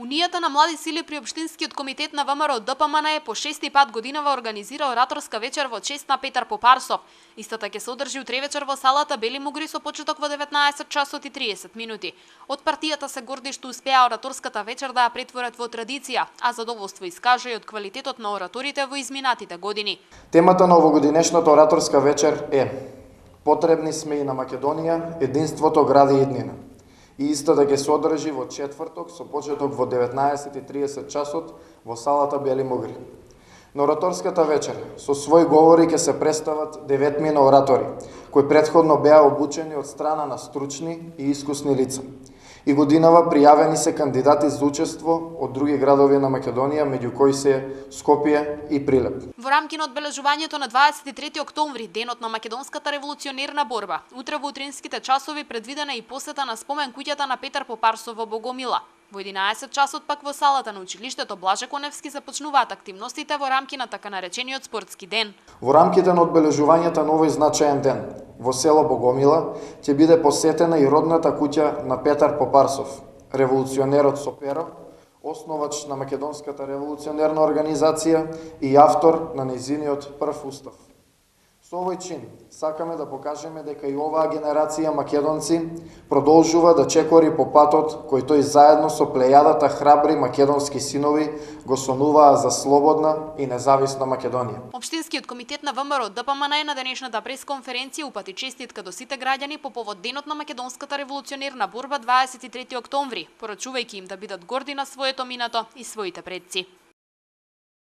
Унијата на млади сили при Општинскиот комитет на ВМРО ДПМН по 6-ти пат годинава организира ораторска вечер во чест на Петар Попарсов. Истата ќе се одржи утре вечер во салата Бели Мугри со почеток во 19 часот и 30 минути. Од партијата се горди што успеа ораторската вечер да ја претворат во традиција, а задоволство искажа и од квалитетот на ораторите во изминатите години. Темата на овогодинешната ораторска вечер е: потребни сме и на Македонија, единството гради иднина. И истата ќе се одржи во четврток со почеток во 19:30 часот во салата Бели Мугри. На ораторската вечер со своји говори ќе се представат 9 оратори, кои претходно беа обучени од страна на стручни и искусни лица. И годинава пријавени се кандидати за учество од други градови на Македонија, меѓу кои се Скопје и Прилеп. Во рамки на одбележувањето на 23 октомври, денот на македонската револуционерна борба, утре во утринските часови предвидена и посета на спомен куќата на Петар Попарсов во Богомила. Во 11 часот пак во салата на училиштето Блаже Коневски започнуваат активностите во рамки на така наречениот спортски ден. Во рамките на одбележувањето на овој значаен ден, во село Богомила ќе биде посетена и родната куќа на Петар Попарсов, револуционерот со перо, основач на Македонската револуционерна организација и автор на нејзиниот прв устав. Со овој чин сакаме да покажеме дека и оваа генерација македонци продолжува да чекори по патот кој тој заедно со плејадата храбри македонски синови го сонуваа за слободна и независна Македонија. Општинскиот комитет на ВМРО ДПМН на денешната пресконференција упати честитка до сите граѓани по повод денот на македонската револуционерна борба 23 октомври, порачувајќи им да бидат горди на своето минато и своите предци.